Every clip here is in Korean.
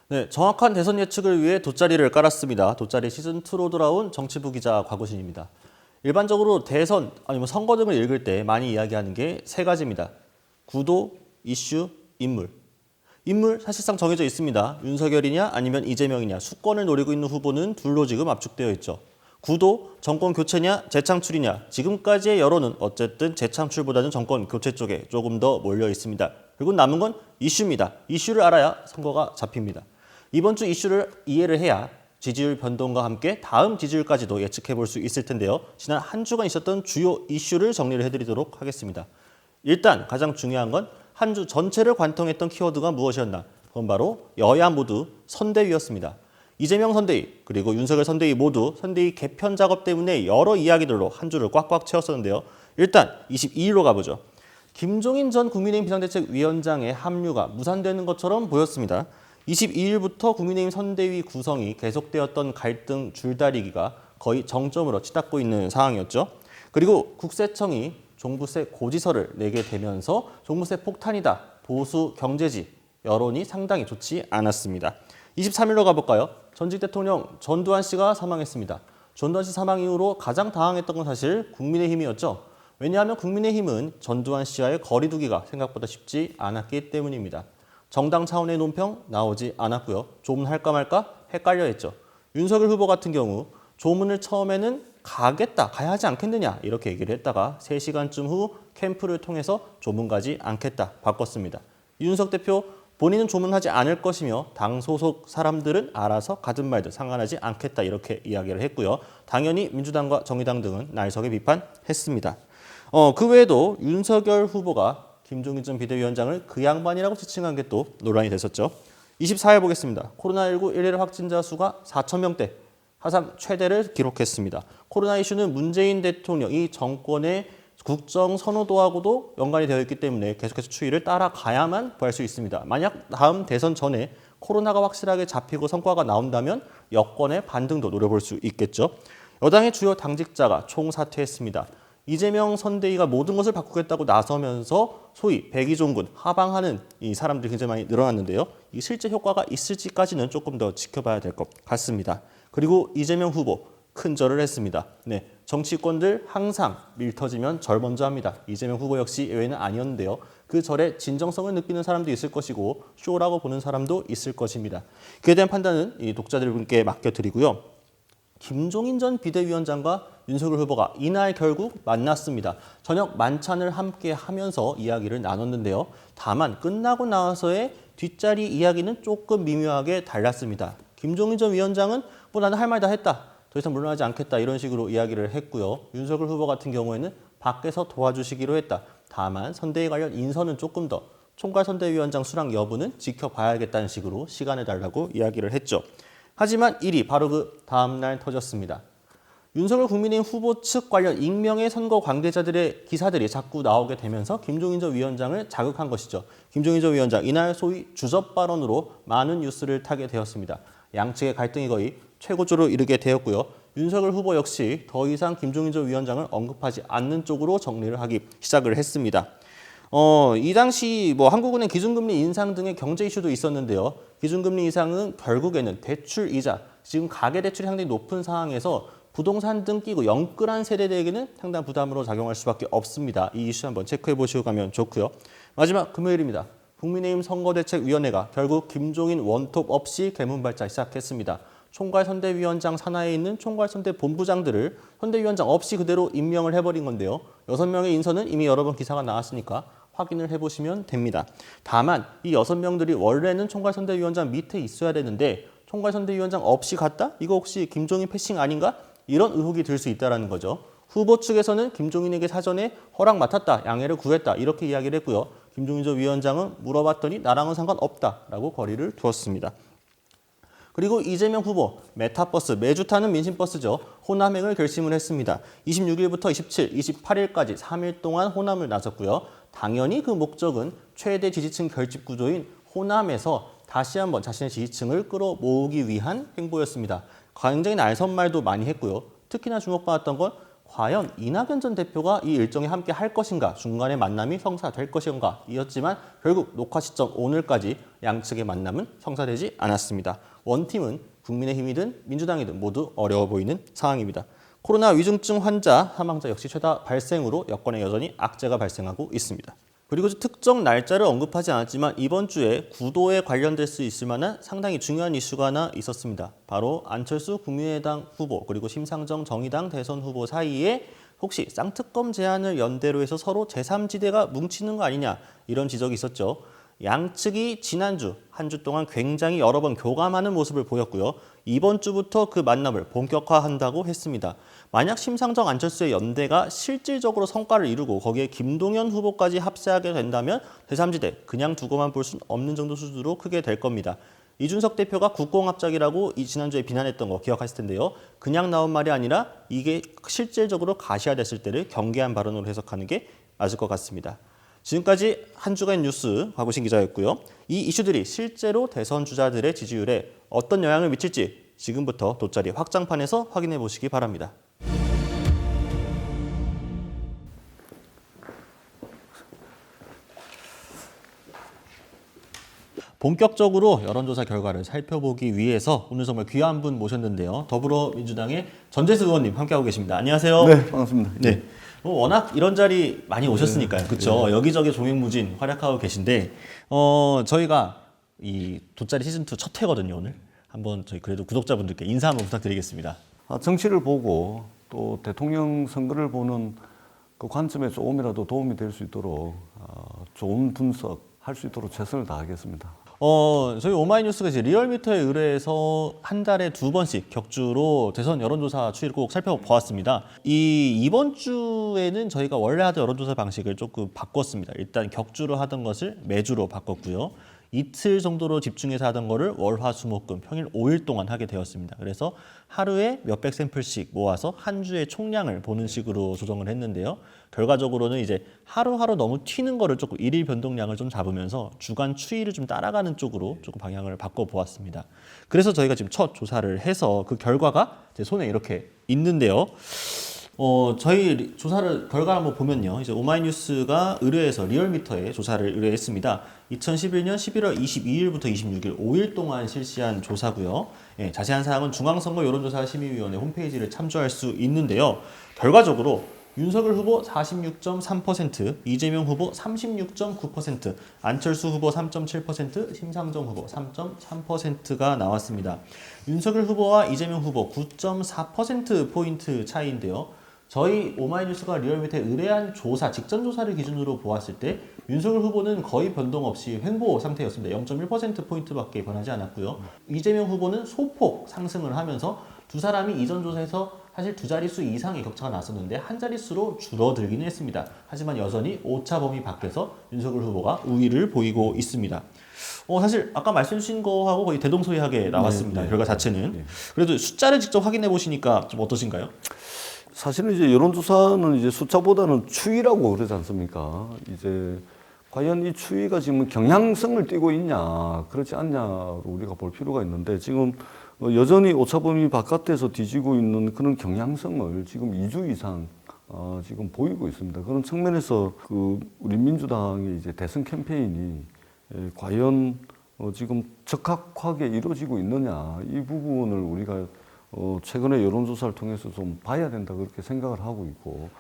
네, 정확한 대선 예측을 위해 돗자리를 깔았습니다. 돗자리 시즌2로 돌아온 정치부 기자 곽우신입니다. 일반적으로 대선 아니면 선거 등을 읽을 때 많이 이야기하는 게 세 가지입니다. 구도, 이슈, 인물. 인물 사실상 정해져 있습니다. 윤석열이냐 아니면 이재명이냐 수권을 노리고 있는 후보는 둘로 지금 압축되어 있죠. 구도, 정권 교체냐 재창출이냐 지금까지의 여론은 어쨌든 재창출보다는 정권 교체 쪽에 조금 더 몰려 있습니다. 그리고 남은 건 이슈입니다. 이슈를 알아야 선거가 잡힙니다. 이번 주 이슈를 이해를 해야 지지율 변동과 함께 다음 지지율까지도 예측해 볼 수 있을 텐데요. 지난 한 주간 있었던 주요 이슈를 정리를 해드리도록 하겠습니다. 일단 가장 중요한 건 한 주 전체를 관통했던 키워드가 무엇이었나? 그건 바로 여야 모두 선대위였습니다. 이재명 선대위 그리고 윤석열 선대위 모두 선대위 개편 작업 때문에 여러 이야기들로 한 주를 꽉꽉 채웠었는데요. 일단 22일로 가보죠. 김종인 전 국민의힘 비상대책위원장의 합류가 무산되는 것처럼 보였습니다. 22일부터 국민의힘 선대위 구성이 계속되었던 갈등 줄다리기가 거의 정점으로 치닫고 있는 상황이었죠. 그리고 국세청이 종부세 고지서를 내게 되면서 종부세 폭탄이다, 보수 경제지, 여론이 상당히 좋지 않았습니다. 23일로 가볼까요? 전직 대통령 전두환 씨가 사망했습니다. 전두환 씨 사망 이후로 가장 당황했던 건 사실 국민의힘이었죠. 왜냐하면 국민의힘은 전두환 씨와의 거리 두기가 생각보다 쉽지 않았기 때문입니다. 정당 차원의 논평 나오지 않았고요. 조문할까 말까 헷갈려 했죠. 윤석열 후보 같은 경우 조문을 처음에는 가야 하지 않겠느냐 이렇게 얘기를 했다가 3시간쯤 후 캠프를 통해서 조문 가지 않겠다 바꿨습니다. 이준석 대표 본인은 조문하지 않을 것이며 당 소속 사람들은 알아서 가든 말든 상관하지 않겠다 이렇게 이야기를 했고요. 당연히 민주당과 정의당 등은 날석에 비판했습니다. 그 외에도 윤석열 후보가 김종인 전 비대위원장을 그 양반이라고 지칭한 게 또 논란이 됐었죠. 24일 보겠습니다. 코로나19 일일 확진자 수가 4,000명대, 사상 최대를 기록했습니다. 코로나 이슈는 문재인 대통령, 이 정권의 국정 선호도하고도 연관이 되어 있기 때문에 계속해서 추이를 따라가야만 구할 수 있습니다. 만약 다음 대선 전에 코로나가 확실하게 잡히고 성과가 나온다면 여권의 반등도 노려볼 수 있겠죠. 여당의 주요 당직자가 총사퇴했습니다. 이재명 선대위가 모든 것을 바꾸겠다고 나서면서 소위 백의종군, 하방하는 이 사람들이 굉장히 많이 늘어났는데요. 이 실제 효과가 있을지까지는 조금 더 지켜봐야 될 것 같습니다. 그리고 이재명 후보 큰 절을 했습니다. 네, 정치권들 항상 밀 터지면 절 먼저 합니다. 이재명 후보 역시 예외는 아니었는데요. 그 절에 진정성을 느끼는 사람도 있을 것이고 쇼라고 보는 사람도 있을 것입니다. 그에 대한 판단은 이 독자들분께 맡겨드리고요. 김종인 전 비대위원장과 윤석열 후보가 이날 결국 만났습니다. 저녁 만찬을 함께 하면서 이야기를 나눴는데요. 다만 끝나고 나서의 뒷자리 이야기는 조금 미묘하게 달랐습니다. 김종인 전 위원장은 뭐 나는 할 말 다 했다. 더 이상 물러나지 않겠다. 이런 식으로 이야기를 했고요. 윤석열 후보 같은 경우에는 밖에서 도와주시기로 했다. 다만 선대위 관련 인선은 조금 더 총괄선대위원장 수락 여부는 지켜봐야겠다는 식으로 시간을 달라고 이야기를 했죠. 하지만 일이 바로 그 다음 날 터졌습니다. 윤석열 국민의힘 후보 측 관련 익명의 선거 관계자들의 기사들이 자꾸 나오게 되면서 김종인 전 위원장을 자극한 것이죠. 김종인 전 위원장 이날 소위 주접 발언으로 많은 뉴스를 타게 되었습니다. 양측의 갈등이 거의 최고조로 이르게 되었고요. 윤석열 후보 역시 더 이상 김종인 전 위원장을 언급하지 않는 쪽으로 정리를 하기 시작을 했습니다. 이 당시 한국은행 기준금리 인상 등의 경제 이슈도 있었는데요. 기준금리 인상은 결국에는 대출 이자, 지금 가계대출이 상당히 높은 상황에서 부동산 등 끼고 영끌한 세대들에게는 상당한 부담으로 작용할 수밖에 없습니다. 이 이슈 한번 체크해 보시고 가면 좋고요. 마지막 금요일입니다. 국민의힘 선거대책위원회가 결국 김종인 원톱 없이 개문발자 시작했습니다. 총괄선대위원장 산하에 있는 총괄선대본부장들을 선대위원장 없이 그대로 임명을 해버린 건데요. 6명의 인선은 이미 여러 번 기사가 나왔으니까 확인을 해보시면 됩니다. 다만 이 6명들이 원래는 총괄선대위원장 밑에 있어야 되는데 총괄선대위원장 없이 갔다? 이거 혹시 김종인 패싱 아닌가? 이런 의혹이 들 수 있다는 거죠. 후보 측에서는 김종인에게 사전에 허락 맡았다, 양해를 구했다 이렇게 이야기를 했고요. 김종인 전 위원장은 물어봤더니 나랑은 상관없다라고 거리를 두었습니다. 그리고 이재명 후보 메타버스, 매주 타는 민심버스죠. 호남행을 결심을 했습니다. 26일부터 27, 28일까지 3일 동안 호남을 나섰고요. 당연히 그 목적은 최대 지지층 결집 구조인 호남에서 다시 한번 자신의 지지층을 끌어모으기 위한 행보였습니다. 굉장히 날선말도 많이 했고요. 특히나 주목받았던 건 과연 이낙연 전 대표가 이 일정에 함께 할 것인가, 중간에 만남이 성사될 것인가 이었지만 결국 녹화 시점 오늘까지 양측의 만남은 성사되지 않았습니다. 원팀은 국민의힘이든 민주당이든 모두 어려워 보이는 상황입니다. 코로나 위중증 환자, 사망자 역시 최다 발생으로 여권에 여전히 악재가 발생하고 있습니다. 그리고 특정 날짜를 언급하지 않았지만 이번 주에 구도에 관련될 수 있을 만한 상당히 중요한 이슈가 하나 있었습니다. 바로 안철수 국민의당 후보 그리고 심상정 정의당 대선 후보 사이에 혹시 쌍특검 제안을 연대로 해서 서로 제3지대가 뭉치는 거 아니냐 이런 지적이 있었죠. 양측이 지난주 한 주 동안 굉장히 여러 번 교감하는 모습을 보였고요. 이번 주부터 그 만남을 본격화한다고 했습니다. 만약 심상정 안철수의 연대가 실질적으로 성과를 이루고 거기에 김동연 후보까지 합세하게 된다면 제3지대 그냥 두고만 볼 수는 없는 정도 수준으로 크게 될 겁니다. 이준석 대표가 국공합작이라고 지난주에 비난했던 거 기억하실 텐데요. 그냥 나온 말이 아니라 이게 실질적으로 가시화됐을 때를 경계한 발언으로 해석하는 게 맞을 것 같습니다. 지금까지 한 주간 뉴스 곽우신 기자였고요. 이 이슈들이 실제로 대선 주자들의 지지율에 어떤 영향을 미칠지 지금부터 돗자리 확장판에서 확인해 보시기 바랍니다. 본격적으로 여론조사 결과를 살펴보기 위해서 오늘 정말 귀한 분 모셨는데요. 더불어민주당의 전재수 의원님 함께하고 계십니다. 안녕하세요. 네, 반갑습니다. 네. 워낙 이런 자리 많이 오셨으니까요. 그렇죠. 네. 여기저기 종횡무진 활약하고 계신데 저희가 이 돗자리 시즌2 첫 회거든요, 오늘. 한번 저희 그래도 구독자분들께 인사 한번 부탁드리겠습니다. 정치를 보고 또 대통령 선거를 보는 그 관점에 조금이라도 도움이 될 수 있도록 좋은 분석할 수 있도록 최선을 다하겠습니다. 저희 오마이뉴스가 이제 리얼미터에 의뢰해서 한 달에 2번씩 격주로 대선 여론조사 추이를 꼭 살펴보았습니다. 이번 주에는 저희가 원래 하던 여론조사 방식을 조금 바꿨습니다. 일단 격주로 하던 것을 매주로 바꿨고요. 이틀 정도로 집중해서 하던 거를 월, 화, 수, 목, 금 평일 5일 동안 하게 되었습니다. 그래서 하루에 몇백 샘플씩 모아서 한 주의 총량을 보는 식으로 조정을 했는데요. 결과적으로는 이제 하루하루 너무 튀는 거를 조금 일일 변동량을 좀 잡으면서 주간 추이를 좀 따라가는 쪽으로 조금 방향을 바꿔보았습니다. 그래서 저희가 지금 첫 조사를 해서 그 결과가 제 손에 이렇게 있는데요. 저희 조사를 결과 한번 보면요. 이제 오마이뉴스가 의뢰해서 리얼미터에 조사를 의뢰했습니다. 2011년 11월 22일부터 26일 5일 동안 실시한 조사고요. 예, 자세한 사항은 중앙선거 여론조사 심의위원회 홈페이지를 참조할 수 있는데요. 결과적으로 윤석열 후보 46.3%, 이재명 후보 36.9%, 안철수 후보 3.7%, 심상정 후보 3.3%가 나왔습니다. 윤석열 후보와 이재명 후보 9.4%포인트 차이인데요. 저희 오마이뉴스가 리얼미터에 의뢰한 조사, 직전 조사를 기준으로 보았을 때 윤석열 후보는 거의 변동 없이 횡보 상태였습니다. 0.1%포인트밖에 변하지 않았고요. 이재명 후보는 소폭 상승을 하면서 두 사람이 이전 조사에서 사실 두 자릿수 이상의 격차가 났었는데 한 자릿수로 줄어들기는 했습니다. 하지만 여전히 오차 범위 밖에서 윤석열 후보가 우위를 보이고 있습니다. 사실 아까 말씀 주신 거하고 거의 대동소이하게 나왔습니다. 결과 자체는. 그래도 숫자를 직접 확인해 보시니까 좀 어떠신가요? 사실은 이제 여론조사는 이제 숫자보다는 추이라고 그러지 않습니까? 이제 과연 이 추이가 지금 경향성을 띠고 있냐, 그렇지 않냐로 우리가 볼 필요가 있는데 지금 여전히 오차범위 바깥에서 뒤지고 있는 그런 경향성을 지금 2주 이상 지금 보이고 있습니다. 그런 측면에서 우리 민주당의 이제 대선 캠페인이 과연 지금 적합하게 이루어지고 있느냐, 이 부분을 우리가 최근에 여론조사를 통해서 좀 봐야 된다 그렇게 생각을 하고 있고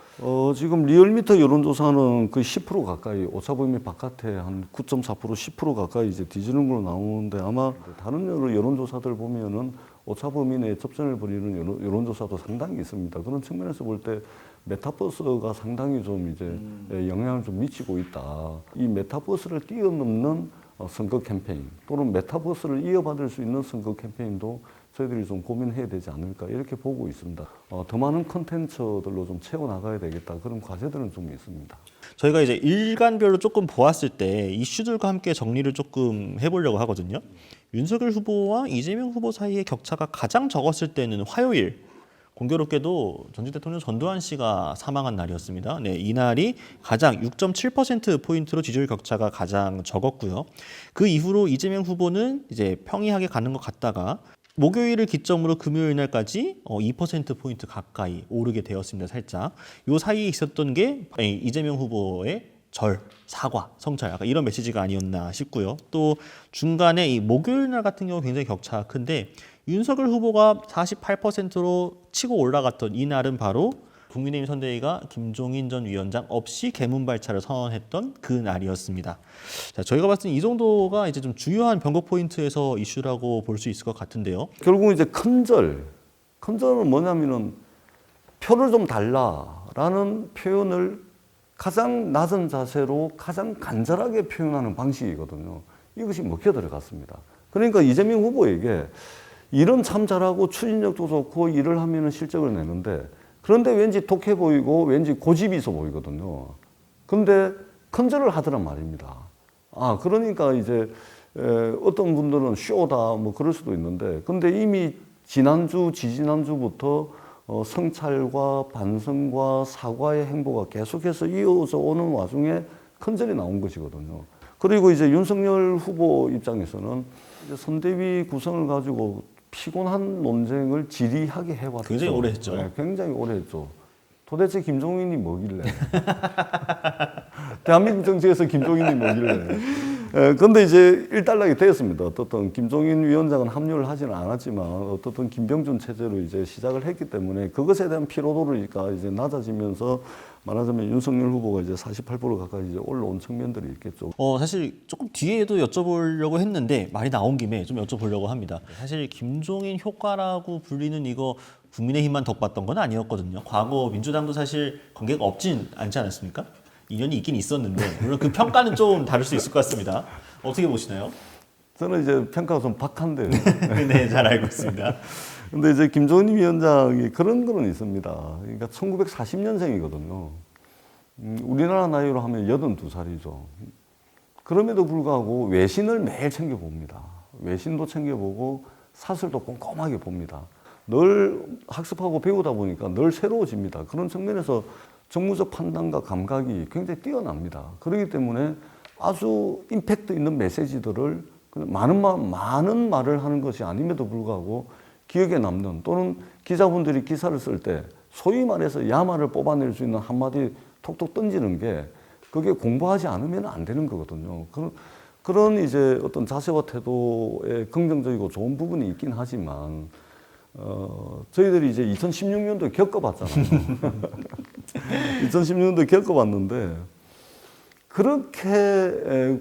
지금 리얼미터 여론조사는 거의 10% 가까이 오차범위 바깥에 한 9.4% 10% 가까이 이제 뒤지는 걸로 나오는데 아마 다른 여론조사들 보면은 오차범위 내에 접전을 벌이는 여론조사도 상당히 있습니다. 그런 측면에서 볼 때 메타버스가 상당히 좀 이제 영향을 좀 미치고 있다. 이 메타버스를 뛰어넘는 선거 캠페인 또는 메타버스를 이어받을 수 있는 선거 캠페인도 저희들이 좀 고민해야 되지 않을까 이렇게 보고 있습니다. 더 많은 콘텐츠들로 좀 채워나가야 되겠다 그런 과제들은 좀 있습니다. 저희가 이제 일간별로 조금 보았을 때 이슈들과 함께 정리를 조금 해보려고 하거든요. 윤석열 후보와 이재명 후보 사이의 격차가 가장 적었을 때는 화요일. 공교롭게도 전직 대통령 전두환 씨가 사망한 날이었습니다. 네, 이날이 가장 6.7%포인트로 지지율 격차가 가장 적었고요. 그 이후로 이재명 후보는 이제 평이하게 가는 것 같다가 목요일을 기점으로 금요일 날까지 2%포인트 가까이 오르게 되었습니다. 살짝. 요 사이에 있었던 게 이재명 후보의 사과, 성찰 약간 이런 메시지가 아니었나 싶고요. 또 중간에 이 목요일 날 같은 경우 굉장히 격차가 큰데 윤석열 후보가 48%로 치고 올라갔던 이 날은 바로 국민의힘 선대위가 김종인 전 위원장 없이 개문 발차를 선언했던 그 날이었습니다. 자, 저희가 봤을 때 이 정도가 이제 좀 주요한 변곡 포인트에서 이슈라고 볼 수 있을 것 같은데요. 결국 이제 큰절은 뭐냐면은 표를 좀 달라라는 표현을 가장 낮은 자세로 가장 간절하게 표현하는 방식이거든요. 이것이 먹혀 들어갔습니다. 그러니까 이재명 후보에게 일은 참 잘하고 추진력도 좋고 일을 하면은 실적을 내는데 그런데 왠지 독해 보이고 왠지 고집이 있어 보이거든요. 근데 큰절을 하더란 말입니다. 그러니까 이제 어떤 분들은 쇼다 뭐 그럴 수도 있는데 근데 이미 지지난주부터 성찰과 반성과 사과의 행보가 계속해서 이어져 오는 와중에 큰절이 나온 것이거든요. 그리고 이제 윤석열 후보 입장에서는 이제 선대위 구성을 가지고 피곤한 논쟁을 지리하게 해왔죠. 굉장히 오래 했죠. 네, 굉장히 오래 했죠. 도대체 김종인이 뭐길래? 대한민국 정치에서 김종인이 뭐길래? 근데 이제 일단락이 되었습니다. 어떻든 김종인 위원장은 합류를 하지는 않았지만 어떻든 김병준 체제로 이제 시작을 했기 때문에 그것에 대한 피로도가 이제 낮아지면서 말하자면 윤석열 후보가 이제 48% 가까이 이제 올라온 측면들이 있겠죠. 사실 조금 뒤에도 여쭤보려고 했는데 말이 나온 김에 좀 여쭤보려고 합니다. 사실 김종인 효과라고 불리는 이거 국민의힘만 덕봤던 건 아니었거든요. 과거 민주당도 사실 관계가 없진 않지 않았습니까? 인연이 있긴 있었는데 물론 그 평가는 좀 다를 수 있을 것 같습니다. 어떻게 보시나요? 저는 이제 평가가 좀 박한데요. 네, 잘 알고 있습니다. 근데 이제 김종인 위원장이 그런 거는 있습니다. 그러니까 1940년생이거든요. 우리나라 나이로 하면 82살이죠. 그럼에도 불구하고 외신을 매일 챙겨봅니다. 외신도 챙겨보고 사설도 꼼꼼하게 봅니다. 늘 학습하고 배우다 보니까 늘 새로워집니다. 그런 측면에서 정무적 판단과 감각이 굉장히 뛰어납니다. 그렇기 때문에 아주 임팩트 있는 메시지들을 많은 말을 하는 것이 아님에도 불구하고 기억에 남는 또는 기자분들이 기사를 쓸 때 소위 말해서 야마를 뽑아낼 수 있는 한마디 톡톡 던지는 게 그게 공부하지 않으면 안 되는 거거든요. 그런 이제 어떤 자세와 태도에 긍정적이고 좋은 부분이 있긴 하지만 저희들이 이제 2016년도에 겪어봤잖아요. 2016년도에 겪어봤는데 그렇게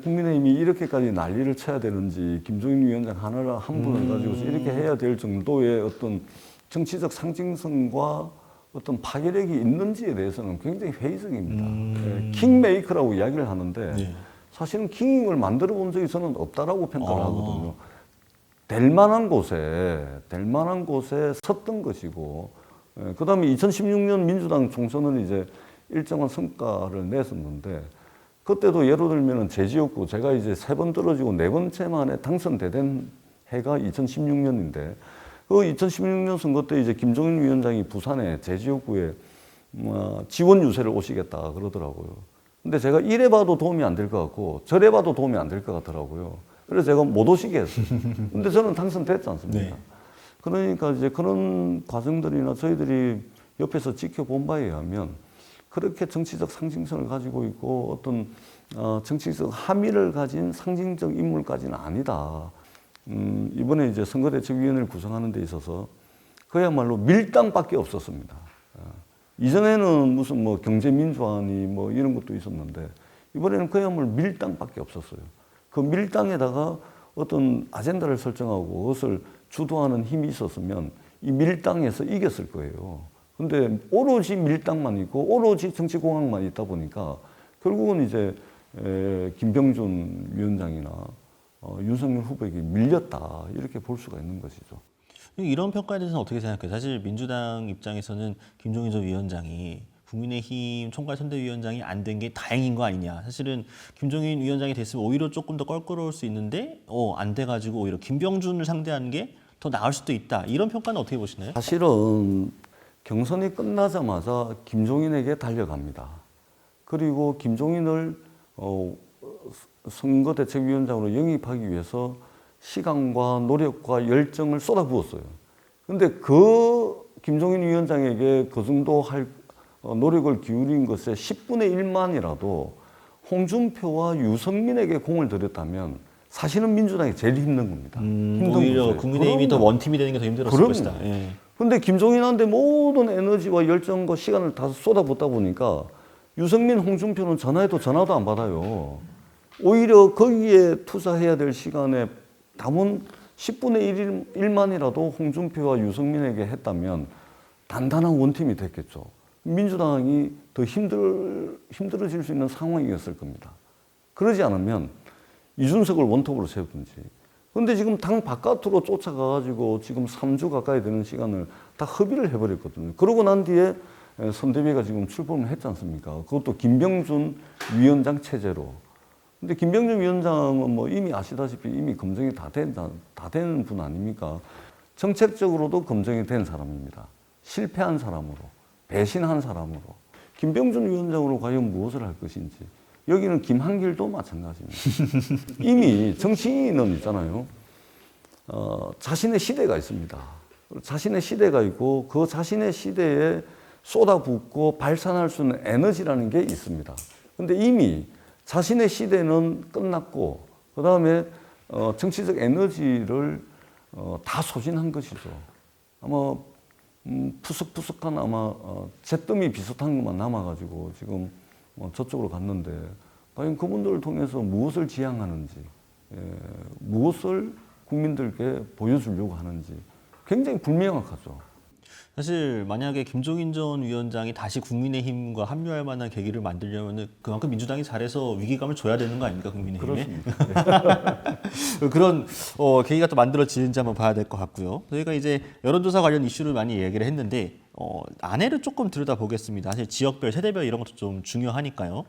국민의힘이 이렇게까지 난리를 쳐야 되는지 김종인 위원장 한 분을 가지고서 이렇게 해야 될 정도의 어떤 정치적 상징성과 어떤 파괴력이 있는지에 대해서는 굉장히 회의적입니다. 킹메이커라고 이야기를 하는데 네. 사실은 킹을 만들어 본 적이 저는 없다라고 평가를 하거든요. 될 만한 곳에 섰던 것이고, 그 다음에 2016년 민주당 총선은 이제 일정한 성과를 냈었는데, 그때도 예를 들면 제 지역구, 제가 이제 3번 떨어지고 4번째 만에 당선된 해가 2016년인데, 그 2016년 선거 때 이제 김종인 위원장이 부산에 제 지역구에 지원 유세를 오시겠다 그러더라고요. 근데 제가 이래 봐도 도움이 안 될 것 같고, 저래 봐도 도움이 안 될 것 같더라고요. 그래서 제가 못 오시게 했어요. 근데 저는 당선됐지 않습니까? 네. 그러니까 이제 그런 과정들이나 저희들이 옆에서 지켜본 바에 의하면 그렇게 정치적 상징성을 가지고 있고 어떤 정치적 함의를 가진 상징적 인물까지는 아니다. 이번에 이제 선거대책위원회를 구성하는 데 있어서 그야말로 밀당밖에 없었습니다. 이전에는 무슨 뭐 경제민주화니 뭐 이런 것도 있었는데 이번에는 그야말로 밀당밖에 없었어요. 그 밀당에다가 어떤 아젠다를 설정하고 그것을 주도하는 힘이 있었으면 이 밀당에서 이겼을 거예요. 근데 오로지 밀당만 있고 오로지 정치공학만 있다 보니까 결국은 이제 김병준 위원장이나 윤석열 후보에게 밀렸다 이렇게 볼 수가 있는 것이죠. 이런 평가에 대해서는 어떻게 생각해요? 사실 민주당 입장에서는 김종인 전 위원장이 국민의힘 총괄선대위원장이 안 된 게 다행인 거 아니냐. 사실은 김종인 위원장이 됐으면 오히려 조금 더 껄끄러울 수 있는데 안 돼가지고 오히려 김병준을 상대하는 게 더 나을 수도 있다. 이런 평가는 어떻게 보시나요? 사실은 경선이 끝나자마자 김종인에게 달려갑니다. 그리고 김종인을 선거대책위원장으로 영입하기 위해서 시간과 노력과 열정을 쏟아부었어요. 근데 그 김종인 위원장에게 그 정도 노력을 기울인 것에 10분의 1만이라도 홍준표와 유승민에게 공을 들였다면 사실은 민주당이 제일 힘든 겁니다. 힘든 오히려 거죠. 국민의힘이 더 그럼요. 원팀이 되는 게 더 힘들었을 그럼요. 것이다. 예. 근데 김종인한테 모든 에너지와 열정과 시간을 다 쏟아붓다 보니까 유승민, 홍준표는 전화해도 전화도 안 받아요. 오히려 거기에 투자해야 될 시간에 남은 10분의 1만이라도 홍준표와 유승민에게 했다면 단단한 원팀이 됐겠죠. 민주당이 더 힘들어질 수 있는 상황이었을 겁니다. 그러지 않으면 이준석을 원톱으로 세우든지. 근데 지금 당 바깥으로 쫓아가가지고 지금 3주 가까이 되는 시간을 다 허비를 해버렸거든요. 그러고 난 뒤에 선대위가 지금 출범을 했지 않습니까? 그것도 김병준 위원장 체제로. 근데 김병준 위원장은 뭐 이미 아시다시피 이미 검증이 다 된 분 아닙니까? 정책적으로도 검증이 된 사람입니다. 실패한 사람으로, 배신한 사람으로. 김병준 위원장으로 과연 무엇을 할 것인지. 여기는 김한길도 마찬가지입니다. 이미 정치인은 있잖아요. 자신의 시대가 있습니다. 자신의 시대가 있고 그 자신의 시대에 쏟아붓고 발산할 수 있는 에너지라는 게 있습니다. 근데 이미 자신의 시대는 끝났고 그 다음에 정치적 에너지를 다 소진한 것이죠. 아마 푸석푸석한 아마 잿더미 비슷한 것만 남아가지고 지금 저쪽으로 갔는데 과연 그분들을 통해서 무엇을 지향하는지 무엇을 국민들께 보여주려고 하는지 굉장히 불명확하죠. 사실 만약에 김종인 전 위원장이 다시 국민의힘과 합류할 만한 계기를 만들려면 그만큼 민주당이 잘해서 위기감을 줘야 되는 거 아닙니까, 국민의힘에? 그렇습니다. 그런 계기가 또 만들어지는지 한번 봐야 될 것 같고요. 저희가 이제 여론조사 관련 이슈를 많이 얘기를 했는데 안에를 조금 들여다보겠습니다. 사실 지역별, 세대별 이런 것도 좀 중요하니까요.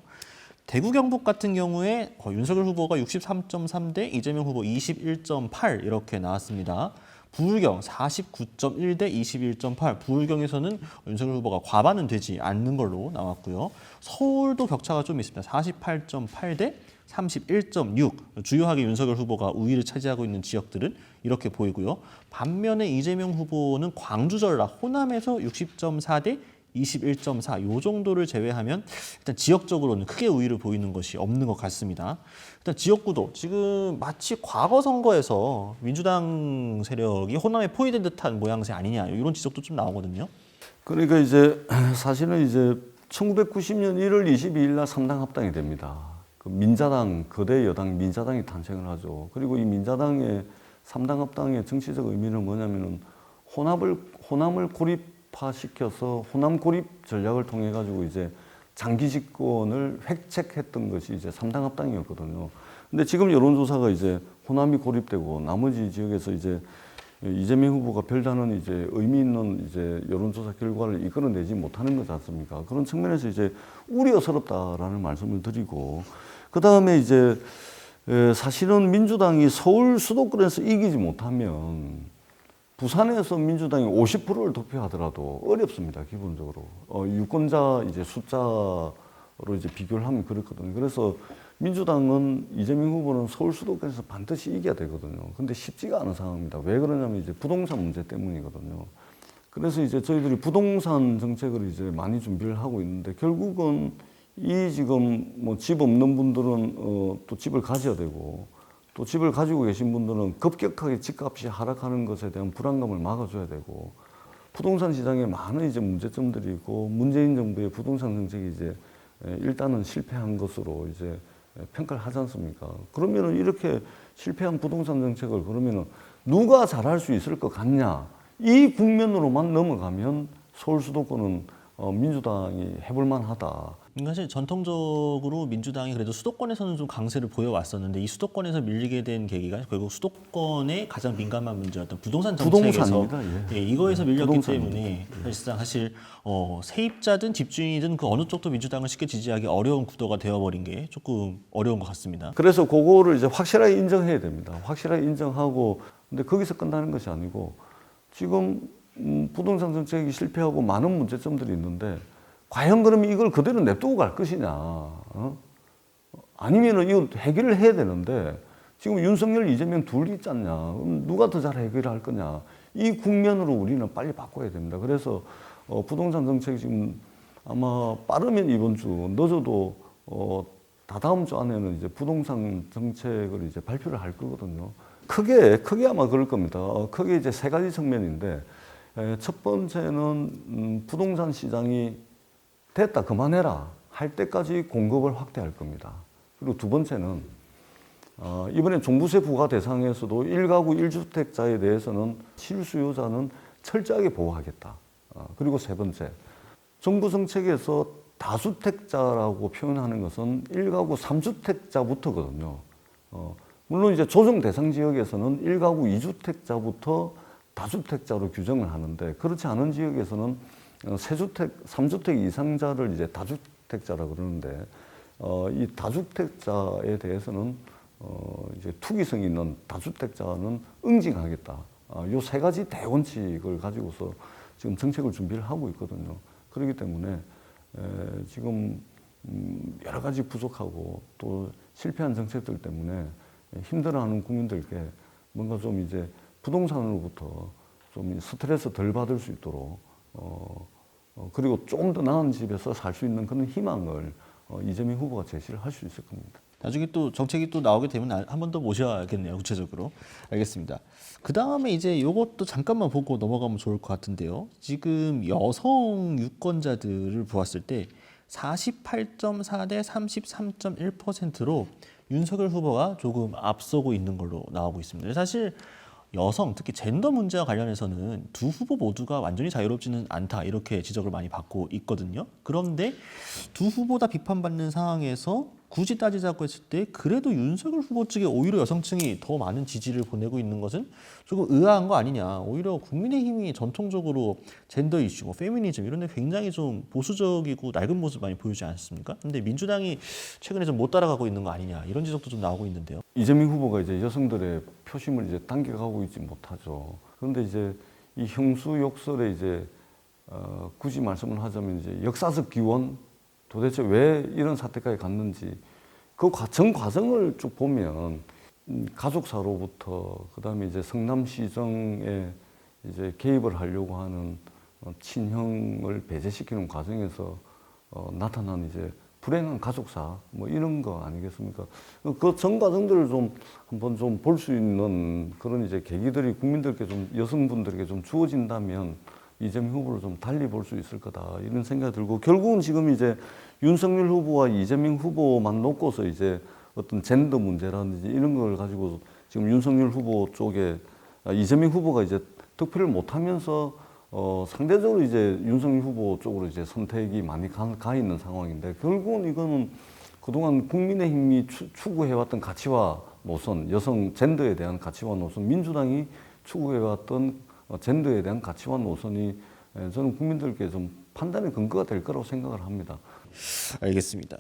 대구 경북 같은 경우에 윤석열 후보가 63.3대 이재명 후보 21.8 이렇게 나왔습니다. 부울경 49.1 대 21.8. 부울경에서는 윤석열 후보가 과반은 되지 않는 걸로 나왔고요. 서울도 격차가 좀 있습니다. 48.8 대 31.6. 주요하게 윤석열 후보가 우위를 차지하고 있는 지역들은 이렇게 보이고요. 반면에 이재명 후보는 광주 전라 호남에서 60.4 대 21.4. 요 정도를 제외하면 일단 지역적으로는 크게 우위를 보이는 것이 없는 것 같습니다. 일단 지역구도 지금 마치 과거 선거에서 민주당 세력이 호남에 포위된 듯한 모양새 아니냐 이런 지적도 좀 나오거든요. 그러니까 이제 사실은 이제 1990년 1월 22일 날 3당 합당이 됩니다. 그 민자당, 거대 여당 민자당이 탄생을 하죠. 그리고 이 민자당의 3당 합당의 정치적 의미는 뭐냐면은 호남을 고립화시켜서 호남 고립 전략을 통해 가지고 이제 장기 집권을 획책했던 것이 이제 3당 합당이었거든요. 근데 지금 여론조사가 이제 호남이 고립되고 나머지 지역에서 이제 이재명 후보가 별다른 이제 의미 있는 이제 여론조사 결과를 이끌어내지 못하는 거지 않습니까? 그런 측면에서 이제 우려스럽다라는 말씀을 드리고, 그 다음에 이제 사실은 민주당이 서울 수도권에서 이기지 못하면 부산에서 민주당이 50%를 득표하더라도 어렵습니다, 기본적으로. 유권자 이제 숫자로 이제 비교를 하면 그렇거든요. 그래서 민주당은 이재명 후보는 서울 수도권에서 반드시 이겨야 되거든요. 근데 쉽지가 않은 상황입니다. 왜 그러냐면 이제 부동산 문제 때문이거든요. 그래서 이제 저희들이 부동산 정책을 이제 많이 준비를 하고 있는데 결국은 이 지금 뭐 집 없는 분들은 또 집을 가져야 되고 또 집을 가지고 계신 분들은 급격하게 집값이 하락하는 것에 대한 불안감을 막아줘야 되고 부동산 시장에 많은 이제 문제점들이 있고 문재인 정부의 부동산 정책이 이제 일단은 실패한 것으로 이제 평가를 하지 않습니까? 그러면은 이렇게 실패한 부동산 정책을 그러면은 누가 잘할 수 있을 것 같냐? 이 국면으로만 넘어가면 서울 수도권은 민주당이 해볼 만하다. 사실 전통적으로 민주당이 그래도 수도권에서는 좀 강세를 보여왔었는데 이 수도권에서 밀리게 된 계기가 결국 수도권의 가장 민감한 문제였던 부동산 정책에서 부동산입니다. 이거에서 밀렸기 부동산입니다. 때문에 사실상 세입자든 집주인이든 그 어느 쪽도 민주당을 쉽게 지지하기 어려운 구도가 되어버린 게 조금 어려운 것 같습니다. 그래서 그거를 이제 확실하게 인정해야 됩니다. 확실하게 인정하고 근데 거기서 끝나는 것이 아니고 지금 부동산 정책이 실패하고 많은 문제점들이 있는데 과연 그러면 이걸 그대로 냅두고 갈 것이냐? 아니면은 이거 해결을 해야 되는데 지금 윤석열, 이재명 둘 있지 않냐. 그럼 누가 더 잘 해결할 거냐. 이 국면으로 우리는 빨리 바꿔야 됩니다. 그래서 부동산 정책 지금 아마 빠르면 이번 주, 늦어도 다다음 주 안에는 이제 부동산 정책을 이제 발표를 할 거거든요. 크게 아마 그럴 겁니다. 크게 이제 세 가지 측면인데, 첫 번째는 부동산 시장이 됐다, 그만해라 할 때까지 공급을 확대할 겁니다. 그리고 두 번째는 이번에 종부세 부과 대상에서도 1가구 1주택자에 대해서는 실수요자는 철저하게 보호하겠다. 그리고 세 번째, 정부 정책에서 다주택자라고 표현하는 것은 1가구 3주택자부터거든요. 물론 이제 조정 대상 지역에서는 1가구 2주택자부터 다주택자로 규정을 하는데, 그렇지 않은 지역에서는 3주택 이상자를 이제 다주택자라고 그러는데, 이 다주택자에 대해서는 이제 투기성 있는 다주택자는 응징하겠다. 요 세 가지 대원칙을 가지고서 지금 정책을 준비를 하고 있거든요. 그렇기 때문에 지금 여러 가지 부족하고 또 실패한 정책들 때문에 힘들어하는 국민들께 뭔가 좀 이제 부동산으로부터 좀 스트레스 덜 받을 수 있도록 그리고 조금 더 나은 집에서 살 수 있는 그런 희망을 이재명 후보가 제시를 할 수 있을 겁니다. 나중에 또 정책이 또 나오게 되면 한 번 더 모셔야겠네요. 구체적으로. 알겠습니다. 그 다음에 이제 이것도 잠깐만 보고 넘어가면 좋을 것 같은데요. 지금 여성 유권자들을 보았을 때 48.4 대 33.1%로 윤석열 후보가 조금 앞서고 있는 걸로 나오고 있습니다. 사실 여성, 특히 젠더 문제와 관련해서는 두 후보 모두가 완전히 자유롭지는 않다 이렇게 지적을 많이 받고 있거든요. 그런데 두 후보 다 비판받는 상황에서 굳이 따지자고 했을 때 그래도 윤석열 후보 측에 오히려 여성층이 더 많은 지지를 보내고 있는 것은 조금 의아한 거 아니냐. 오히려 국민의힘이 전통적으로 젠더 이슈, 페미니즘 이런 데 굉장히 좀 보수적이고 낡은 모습 많이 보이지 않습니까? 근데 민주당이 최근에 좀 못 따라가고 있는 거 아니냐 이런 지적도 좀 나오고 있는데요. 이재명 후보가 이제 여성들의 표심을 이제 당겨가고 있지 못하죠. 그런데 이제 이 형수 욕설에 이제 굳이 말씀을 하자면 이제 역사적 기원, 도대체 왜 이런 사태까지 갔는지 그 전 과정을 쭉 보면 가족사로부터 그다음에 이제 성남시정에 이제 개입을 하려고 하는 친형을 배제시키는 과정에서 나타난 이제 불행한 가족사 뭐 이런 거 아니겠습니까? 그 전 과정들을 좀 한번 좀 볼 수 있는 그런 이제 계기들이 국민들께 좀 여성분들에게 좀 주어진다면 이재명 후보를 좀 달리 볼 수 있을 거다 이런 생각이 들고, 결국은 지금 이제 윤석열 후보와 이재명 후보만 놓고서 이제 어떤 젠더 문제라든지 이런 걸 가지고 지금 윤석열 후보 쪽에 이재명 후보가 이제 득표를 못하면서 상대적으로 이제 윤석열 후보 쪽으로 이제 선택이 많이 가 있는 상황인데, 결국은 이거는 그동안 국민의힘이 추구해왔던 가치와 노선, 여성 젠더에 대한 가치와 노선, 민주당이 추구해왔던 젠더에 대한 가치와 노선이 저는 국민들께 좀 판단의 근거가 될 거라고 생각을 합니다. 알겠습니다.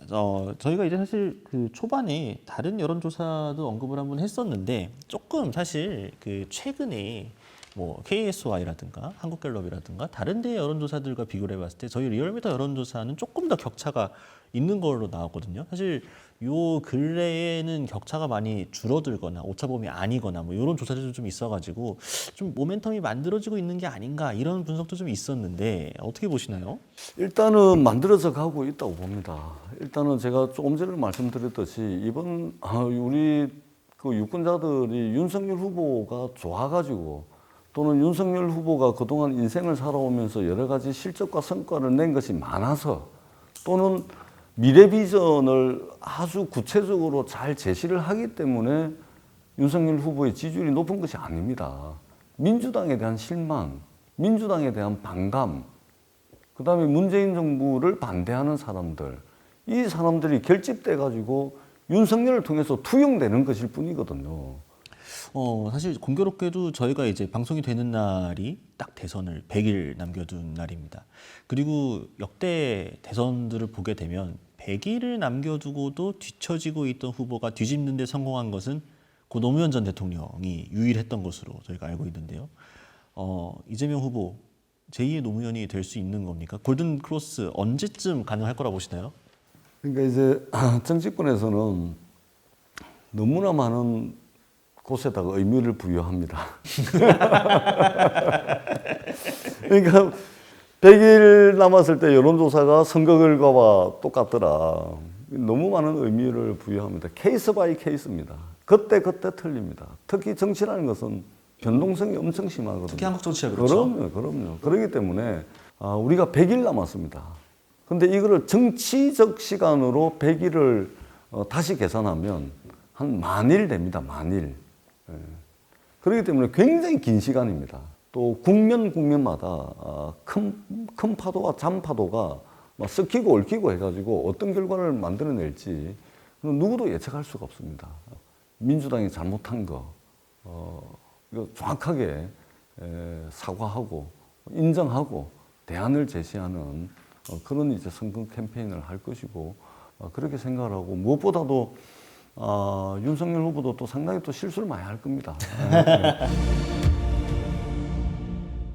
저희가 이제 사실 그 초반에 다른 여론조사도 언급을 한번 했었는데 조금 사실 그 최근에 뭐 KSY라든가 한국갤럽이라든가 다른 데 여론조사들과 비교를 해봤을 때 저희 리얼미터 여론조사는 조금 더 격차가 있는 걸로 나왔거든요. 사실 요 근래에는 격차가 많이 줄어들거나 오차범위 아니거나 뭐 이런 조사들도 좀 있어가지고 좀 모멘텀이 만들어지고 있는 게 아닌가 이런 분석도 좀 있었는데 어떻게 보시나요? 일단은 만들어져 가고 있다고 봅니다. 일단은 제가 조금 전에 말씀드렸듯이 이번 우리 그 유권자들이 윤석열 후보가 좋아가지고 또는 윤석열 후보가 그동안 인생을 살아오면서 여러 가지 실적과 성과를 낸 것이 많아서 또는 미래 비전을 아주 구체적으로 잘 제시를 하기 때문에 윤석열 후보의 지지율이 높은 것이 아닙니다. 민주당에 대한 실망, 민주당에 대한 반감, 그 다음에 문재인 정부를 반대하는 사람들, 이 사람들이 결집돼 가지고 윤석열을 통해서 투영되는 것일 뿐이거든요. 사실 공교롭게도 저희가 이제 방송이 되는 날이 딱 대선을 100일 남겨둔 날입니다. 그리고 역대 대선들을 보게 되면 100일을 남겨두고도 뒤처지고 있던 후보가 뒤집는 데 성공한 것은 고 노무현 전 대통령이 유일했던 것으로 저희가 알고 있는데요. 이재명 후보 제2의 노무현이 될 수 있는 겁니까? 골든 크로스 언제쯤 가능할 거라 보시나요? 그러니까 이제 정치권에서는 너무나 많은 곳에다가 의미를 부여합니다. 그러니까 100일 남았을 때 여론조사가 선거 결과와 똑같더라. 너무 많은 의미를 부여합니다. 케이스 바이 케이스입니다. 그때 틀립니다. 특히 정치라는 것은 변동성이 엄청 심하거든요. 특히 한국 정치가 그렇죠. 그럼요. 그렇기 때문에 우리가 100일 남았습니다. 근데 이거를 정치적 시간으로 100일을 다시 계산하면 한 10,000일 됩니다. 10,000일. 예. 그렇기 때문에 굉장히 긴 시간입니다. 또 국면마다 큰 파도와 잔파도가 막 섞이고 얽히고 해가지고 어떤 결과를 만들어낼지 누구도 예측할 수가 없습니다. 민주당이 잘못한 거 이거 정확하게 사과하고 인정하고 대안을 제시하는 그런 이제 선거 캠페인을 할 것이고 그렇게 생각을 하고 무엇보다도 윤석열 후보도 또 상당히 또 실수를 많이 할 겁니다.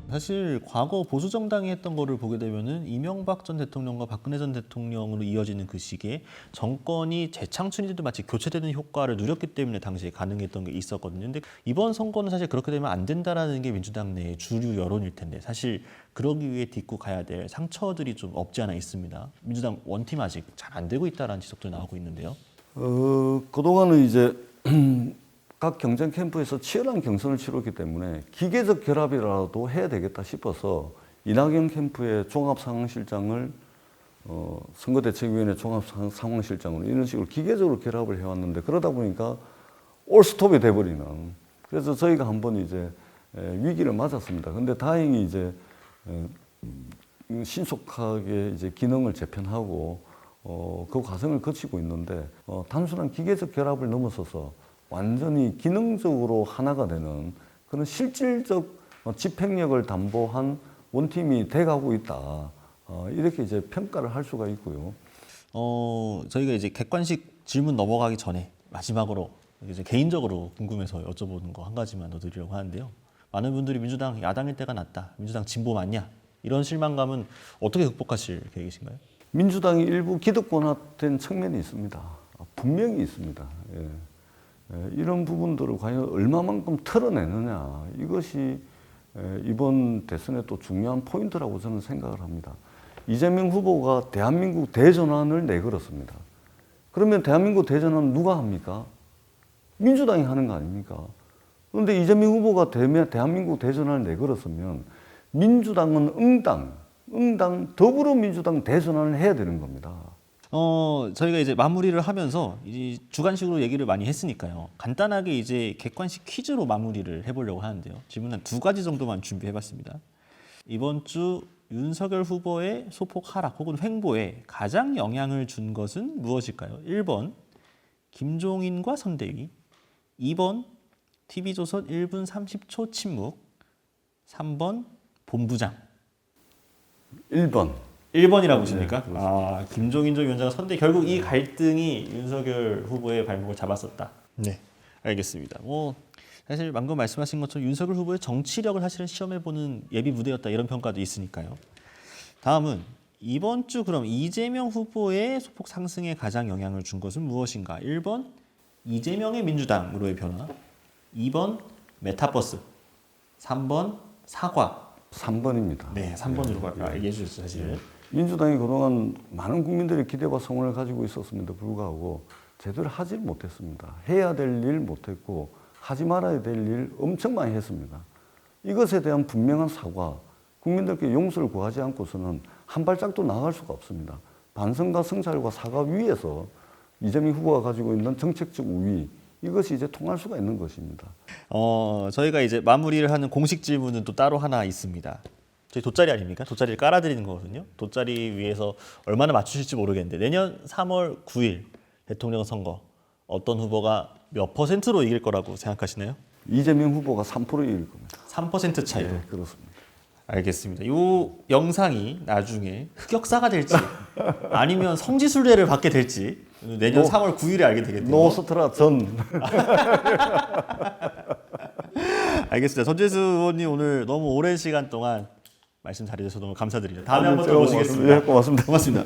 사실 과거 보수 정당이 했던 거를 보게 되면은 이명박 전 대통령과 박근혜 전 대통령으로 이어지는 그 시기에 정권이 재창출이도 마치 교체되는 효과를 누렸기 때문에 당시에 가능했던 게 있었거든요. 근데 이번 선거는 사실 그렇게 되면 안 된다라는 게 민주당 내의 주류 여론일 텐데 사실 그러기 위해 딛고 가야 될 상처들이 좀 없지 않아 있습니다. 민주당 원팀 아직 잘 안 되고 있다라는 지적도 나오고 있는데요. 그동안은 이제 각 경쟁 캠프에서 치열한 경선을 치렀기 때문에 기계적 결합이라도 해야 되겠다 싶어서 이낙연 캠프의 종합상황실장을 선거대책위원회 종합상황실장으로 이런 식으로 기계적으로 결합을 해왔는데 그러다 보니까 올스톱이 돼버리는 그래서 저희가 한번 이제 위기를 맞았습니다. 근데 다행히 이제 신속하게 이제 기능을 재편하고 그 과정을 거치고 있는데 단순한 기계적 결합을 넘어서서 완전히 기능적으로 하나가 되는 그런 실질적 집행력을 담보한 원팀이 돼가고 있다. 이렇게 이제 평가를 할 수가 있고요. 저희가 이제 객관식 질문 넘어가기 전에 마지막으로 이제 개인적으로 궁금해서 여쭤보는 거 한 가지만 더 드리려고 하는데요. 많은 분들이 민주당 야당일 때가 낫다. 민주당 진보 맞냐? 이런 실망감은 어떻게 극복하실 계획이신가요? 민주당이 일부 기득권화된 측면이 있습니다. 분명히 있습니다. 예. 이런 부분들을 과연 얼마만큼 털어내느냐 이것이 이번 대선의 또 중요한 포인트라고 저는 생각을 합니다. 이재명 후보가 대한민국 대전환을 내걸었습니다. 그러면 대한민국 대전환 누가 합니까? 민주당이 하는 거 아닙니까? 그런데 이재명 후보가 대한민국 대전환을 내걸었으면 민주당은 응당 더불어민주당 대전환을 해야 되는 겁니다. 저희가 이제 마무리를 하면서 이제 주관식으로 얘기를 많이 했으니까요. 간단하게 이제 객관식 퀴즈로 마무리를 해보려고 하는데요. 질문 한 2가지 정도만 준비해봤습니다. 이번 주 윤석열 후보의 소폭 하락 혹은 횡보에 가장 영향을 준 것은 무엇일까요? 1번 김종인과 선대위, 2번 TV조선 1분 30초 침묵, 3번 본부장. 1번. 1번이라고 보십니까? 네, 김종인 전 위원장과 선대 결국 이 갈등이 윤석열 후보의 발목을 잡았었다. 네, 알겠습니다. 사실 방금 말씀하신 것처럼 윤석열 후보의 정치력을 사실은 시험해보는 예비 무대였다 이런 평가도 있으니까요. 다음은 이번 주 그럼 이재명 후보의 소폭 상승에 가장 영향을 준 것은 무엇인가? 1번 이재명의 민주당으로의 변화, 2번 메타버스, 3번 사과. 3번입니다. 네, 3번으로 아까 얘기해 주셨죠, 사실. 민주당이 그동안 많은 국민들의 기대와 소원을 가지고 있었음에도 불구하고 제대로 하지를 못했습니다. 해야 될 일 못했고 하지 말아야 될 일 엄청 많이 했습니다. 이것에 대한 분명한 사과, 국민들께 용서를 구하지 않고서는 한 발짝도 나아갈 수가 없습니다. 반성과 성찰과 사과 위에서 이재명 후보가 가지고 있는 정책적 우위, 이것이 이제 통할 수가 있는 것입니다. 저희가 이제 마무리를 하는 공식 질문은 또 따로 하나 있습니다. 저희 돗자리 아닙니까? 돗자리를 깔아드리는 거거든요. 돗자리 위에서 얼마나 맞추실지 모르겠는데 내년 3월 9일 대통령 선거 어떤 후보가 몇 %로 이길 거라고 생각하시나요? 이재명 후보가 3% 이길 겁니다. 3% 차이로. 네, 그렇습니다. 알겠습니다. 이 영상이 나중에 흑역사가 될지 아니면 성지순례를 받게 될지 내년 3월 9일에 알게 되겠네요. 노스트라 전. 알겠습니다. 전재수 의원님 오늘 너무 오랜 시간 동안 말씀 잘해주셔서 너무 감사드립니다. 다음에 한 번 더 모시겠습니다. 예, 고맙습니다. 고맙습니다.